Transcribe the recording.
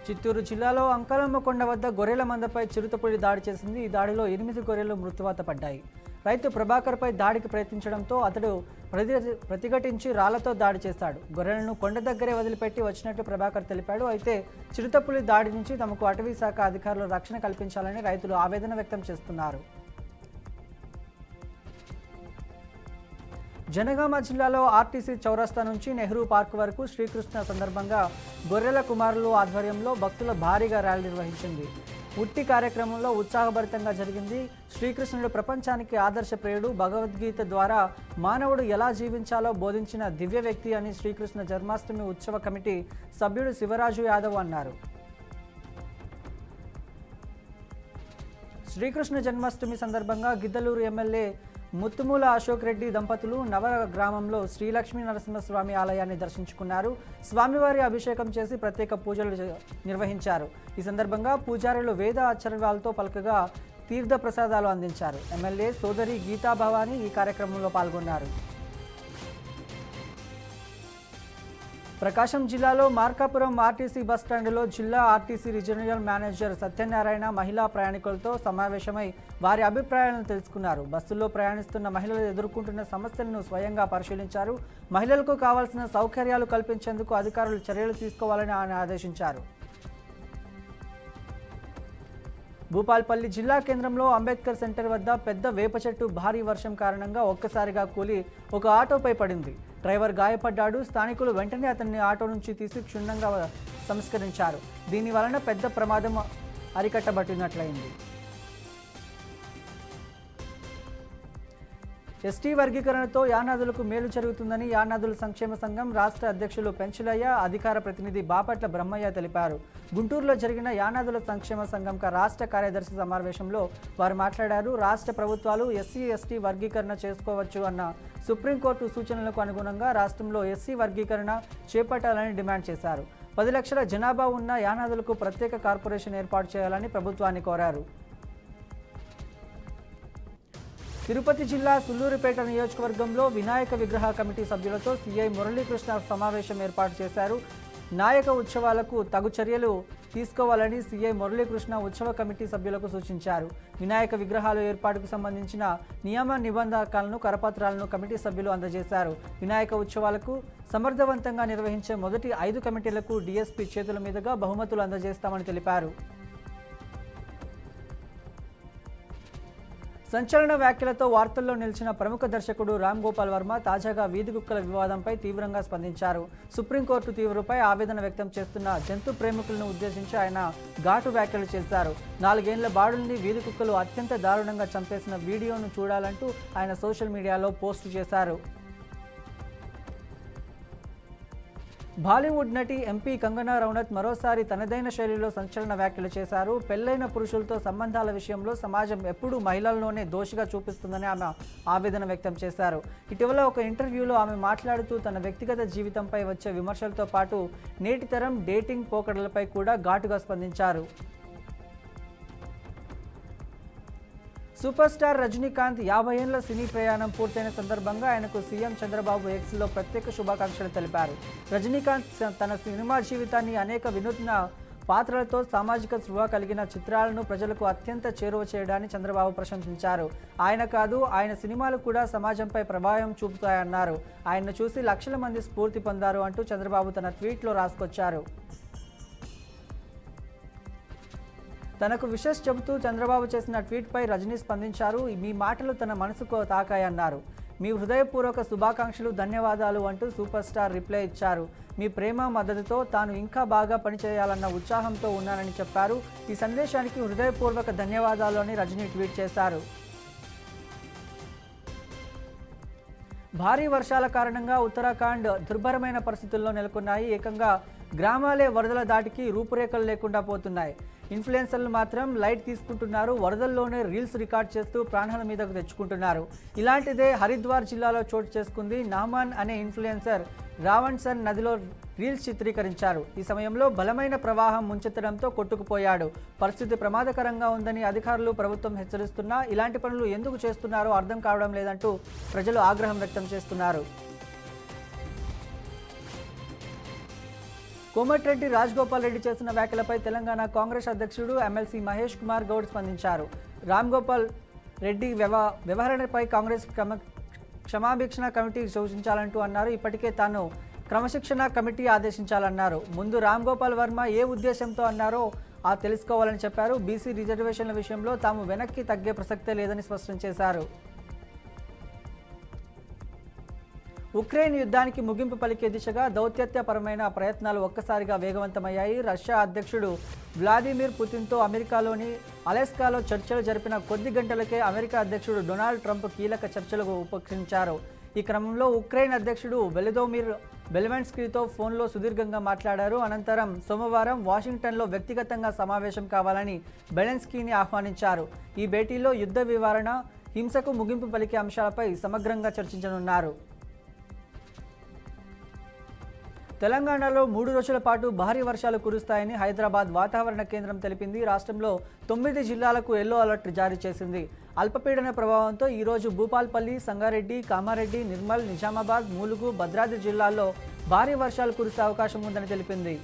చిత్తూరు జిల్లాలో అంకలమ్మకొండ వద్ద గొర్రెల మందపై చిరుతపులి దాడి చేసింది. ఈ దాడిలో 8 గొర్రెలు మృత్యువాత పడ్డాయి. రైతు ప్రభాకర్పై దాడికి ప్రయత్నించడంతో అతడు ప్రతిఘటించి రాళ్లతో దాడి చేశాడు. గొర్రెలను కొండ దగ్గరే వదిలిపెట్టి వచ్చినట్లు ప్రభాకర్ తెలిపాడు. అయితే చిరుతపులి దాడి నుంచి తమకు అటవీ శాఖ అధికారులు రక్షణ కల్పించాలని రైతులు ఆవేదన వ్యక్తం చేస్తున్నారు. జనగామ జిల్లాలో ఆర్టీసీ చౌరస్తా నుంచి నెహ్రూ పార్క్ వరకు శ్రీకృష్ణ సందర్భంగా గొర్రెల కుమారులు ఆధ్వర్యంలో భక్తుల భారీగా ర్యాలీ నిర్వహించింది. ఉట్టి కార్యక్రమంలో ఉత్సాహభరితంగా జరిగింది. శ్రీకృష్ణుడు ప్రపంచానికి ఆదర్శప్రియుడు, భగవద్గీత ద్వారా మానవుడు ఎలా జీవించాలో బోధించిన దివ్య వ్యక్తి అని శ్రీకృష్ణ జన్మాష్టమి ఉత్సవ కమిటీ సభ్యుడు శివరాజు యాదవ్ అన్నారు. శ్రీకృష్ణ జన్మాష్టమి సందర్భంగా గిద్దలూరు ఎమ్మెల్యే ముత్తుమూల అశోక్ రెడ్డి దంపతులు నవర గ్రామంలో శ్రీలక్ష్మీ నరసింహస్వామి ఆలయాన్ని దర్శించుకున్నారు. స్వామివారి అభిషేకం చేసి ప్రత్యేక పూజలు నిర్వహించారు. ఈ సందర్భంగా పూజారులు వేద ఆచరణలతో పలకగా తీర్థ ప్రసాదాలు అందించారు. ఎమ్మెల్యే సోదరి గీతా భవానీ ఈ కార్యక్రమంలో పాల్గొన్నారు. ప్రకాశం జిల్లాలో మార్కాపురం ఆర్టీసీ బస్టాండ్లో జిల్లా ఆర్టీసీ రీజనల్ మేనేజర్ సత్యనారాయణ మహిళా ప్రయాణికులతో సమావేశమై వారి అభిప్రాయాలను తెలుసుకున్నారు. బస్సుల్లో ప్రయాణిస్తున్న మహిళలు ఎదుర్కొంటున్న సమస్యలను స్వయంగా పరిశీలించారు. మహిళలకు కావాల్సిన సౌకర్యాలు కల్పించేందుకు అధికారులు చర్యలు తీసుకోవాలని ఆయన ఆదేశించారు. భూపాల్పల్లి జిల్లా కేంద్రంలో అంబేద్కర్ సెంటర్ వద్ద పెద్ద వేప చెట్టు భారీ వర్షం కారణంగా ఒక్కసారిగా కూలి ఒక ఆటోపై పడింది. డ్రైవర్ గాయపడ్డాడు. స్థానికులు వెంటనే అతన్ని ఆటో నుంచి తీసి క్షుణ్ణంగా సంస్కరించారు. దీని వలన పెద్ద ప్రమాదం అరికట్టబట్టినట్లయింది. ఎస్టీ వర్గీకరణతో యానాదులకు మేలు జరుగుతుందని యానాదుల సంక్షేమ సంఘం రాష్ట్ర అధ్యక్షులు పెంచులయ్య, అధికార ప్రతినిధి బాపట్ల బ్రహ్మయ్య తెలిపారు. గుంటూరులో జరిగిన యానాదుల సంక్షేమ సంఘం రాష్ట్ర కార్యదర్శి సమావేశంలో వారు మాట్లాడారు. రాష్ట్ర ప్రభుత్వాలు ఎస్సీ ఎస్టీ వర్గీకరణ చేసుకోవచ్చు అన్న సుప్రీంకోర్టు సూచనలకు అనుగుణంగా రాష్ట్రంలో ఎస్సీ వర్గీకరణ చేపట్టాలని డిమాండ్ చేశారు. 10 లక్షల జనాభా ఉన్న యానాదులకు ప్రత్యేక కార్పొరేషన్ ఏర్పాటు చేయాలని ప్రభుత్వాన్ని కోరారు. తిరుపతి జిల్లా సుళ్లూరుపేట నియోజకవర్గంలో వినాయక విగ్రహ కమిటీ సభ్యులతో సీఐ మురళీకృష్ణ సమావేశం ఏర్పాటు చేశారు. నాయక ఉత్సవాలకు తగు చర్యలు తీసుకోవాలని సీఐ మురళీకృష్ణ ఉత్సవ కమిటీ సభ్యులకు సూచించారు. వినాయక విగ్రహాల ఏర్పాటుకు సంబంధించిన నియమ నిబంధనలను కరపత్రాలను కమిటీ సభ్యులు అందజేశారు. వినాయక ఉత్సవాలకు సమర్థవంతంగా నిర్వహించే మొదటి 5 కమిటీలకు డీఎస్పీ చేతుల మీదుగా బహుమతులు అందజేస్తామని తెలిపారు. సంచలన వ్యాఖ్యలతో వార్తల్లో నిలిచిన ప్రముఖ దర్శకుడు రామ్ గోపాల్ వర్మ తాజాగా వీధి కుక్కల వివాదంపై తీవ్రంగా స్పందించారు. సుప్రీంకోర్టు తీవ్రపై ఆవేదన వ్యక్తం చేస్తున్న జంతు ప్రేమికులను ఉద్దేశించి ఆయన ఘాటు వ్యాఖ్యలు చేశారు. 4 ఏళ్ల బాలుల్ని వీధి కుక్కలు అత్యంత దారుణంగా చంపేసిన వీడియోను చూడాలంటూ ఆయన సోషల్ మీడియాలో పోస్టు చేశారు. బాలీవుడ్ నటి ఎంపీ కంగనా రనౌత్ మరోసారి తనదైన శైలిలో సంచలన వ్యాఖ్యలు చేశారు. పెళ్లైన పురుషులతో సంబంధాల విషయంలో సమాజం ఎప్పుడూ మహిళల్లోనే దోషిగా చూపిస్తుందని ఆమె ఆవేదన వ్యక్తం చేశారు. ఇటీవల ఒక ఇంటర్వ్యూలో ఆమె మాట్లాడుతూ తన వ్యక్తిగత జీవితంపై వచ్చే విమర్శలతో పాటు నేటి తరం డేటింగ్ పోకడలపై కూడా ఘాటుగా స్పందించారు. సూపర్ స్టార్ రజనీకాంత్ 50 ఏళ్ల సినీ ప్రయాణం పూర్తయిన సందర్భంగా ఆయనకు సీఎం చంద్రబాబు ఎక్స్లో ప్రత్యేక శుభాకాంక్షలు తెలిపారు. రజనీకాంత్ తన సినిమా జీవితాన్ని అనేక వినూత్న పాత్రలతో సామాజిక స్పృహ కలిగిన చిత్రాలను ప్రజలకు అత్యంత చేరువ చేయడాన్ని చంద్రబాబు ప్రశంసించారు. ఆయన కాదు, ఆయన సినిమాలు కూడా సమాజంపై ప్రభావం చూపుతాయన్నారు. ఆయన్ను చూసి లక్షల మంది స్ఫూర్తి పొందారు అంటూ చంద్రబాబు తన ట్వీట్లో రాసుకొచ్చారు. తనకు విషెస్ చెబుతూ చంద్రబాబు చేసిన ట్వీట్పై రజనీ స్పందించారు. మీ మాటలు తన మనసుకు తాకాయన్నారు. మీ హృదయపూర్వక శుభాకాంక్షలు, ధన్యవాదాలు అంటూ సూపర్ స్టార్ రిప్లై ఇచ్చారు. మీ ప్రేమ మద్దతుతో తాను ఇంకా బాగా పనిచేయాలన్న ఉత్సాహంతో ఉన్నానని చెప్పారు. ఈ సందేశానికి హృదయపూర్వక ధన్యవాదాలు అని రజనీ ట్వీట్ చేశారు. భారీ వర్షాల కారణంగా ఉత్తరాఖండ్ దుర్భరమైన పరిస్థితుల్లో నెలకొన్నాయి. ఏకంగా గ్రామాలే వరదల దాటికి రూపురేఖలు లేకుండా పోతున్నాయి. ఇన్ఫ్లుయెన్సర్లు మాత్రం లైట్ తీసుకుంటున్నారు. వరదల్లోనే రీల్స్ రికార్డ్ చేస్తూ ప్రాణాల మీదకు తెచ్చుకుంటున్నారు. ఇలాంటిదే హరిద్వార్ జిల్లాలో చోటు చేసుకుంది. నామాన్ అనే ఇన్ఫ్లుయెన్సర్ రావణ్సన్ నదిలో రీల్స్ చిత్రీకరించారు. ఈ సమయంలో బలమైన ప్రవాహం ముంచెత్తడంతో కొట్టుకుపోయాడు. పరిస్థితి ప్రమాదకరంగా ఉందని అధికారులు, ప్రభుత్వం హెచ్చరిస్తున్నా ఇలాంటి పనులు ఎందుకు చేస్తున్నారో అర్థం కావడం లేదంటూ ప్రజలు ఆగ్రహం వ్యక్తం చేస్తున్నారు. కోమటిరెడ్డి రాజగోపాల్ రెడ్డి చేసిన వ్యాఖ్యలపై తెలంగాణ కాంగ్రెస్ అధ్యక్షుడు ఎమ్మెల్సీ మహేష్ కుమార్ గౌడ్ స్పందించారు. రామ్ గోపాల్ రెడ్డి వ్యవహరణపై కాంగ్రెస్ క్షమాభిక్షణ కమిటీ సూచించాలంటూ అన్నారు. ఇప్పటికే తాను క్రమశిక్షణ కమిటీ ఆదేశించాలన్నారు. ముందు రామ్ గోపాల్ వర్మ ఏ ఉద్దేశంతో అన్నారో తెలుసుకోవాలని చెప్పారు. బీసీ రిజర్వేషన్ల విషయంలో తాము వెనక్కి తగ్గే ప్రసక్తే లేదని స్పష్టం చేశారు. ఉక్రెయిన్ యుద్ధానికి ముగింపు పలికే దిశగా దౌత్యత్యపరమైన ప్రయత్నాలు ఒక్కసారిగా వేగవంతమయ్యాయి. రష్యా అధ్యక్షుడు వ్లాదిమిర్ పుతిన్తో అమెరికాలోని అలెస్కాలో చర్చలు జరిపిన కొద్ది గంటలకే అమెరికా అధ్యక్షుడు డొనాల్డ్ ట్రంప్ కీలక చర్చలకు ఉపక్రమించారు. ఈ క్రమంలో ఉక్రెయిన్ అధ్యక్షుడు వెలదోమిర్ బెలెన్స్కీతో ఫోన్లో సుదీర్ఘంగా మాట్లాడారు. అనంతరం సోమవారం వాషింగ్టన్లో వ్యక్తిగతంగా సమావేశం కావాలని బెలెన్స్కీని ఆహ్వానించారు. ఈ భేటీలో యుద్ధ నివారణ, హింసకు ముగింపు పలికే అంశాలపై సమగ్రంగా చర్చించనున్నారు. తెలంగాణలో 3 రోజుల పాటు భారీ వర్షాలు కురుస్తాయని హైదరాబాద్ వాతావరణ కేంద్రం తెలిపింది. రాష్ట్రంలో 9 జిల్లాలకు ఎల్లో అలర్ట్ జారీ చేసింది. అల్పపీడన ప్రభావంతో ఈరోజు భూపాల్పల్లి, సంగారెడ్డి, కామారెడ్డి, నిర్మల్, నిజామాబాద్, ములుగు, భద్రాద్రి జిల్లాల్లో భారీ వర్షాలు కురిసే అవకాశం ఉందని తెలిపింది.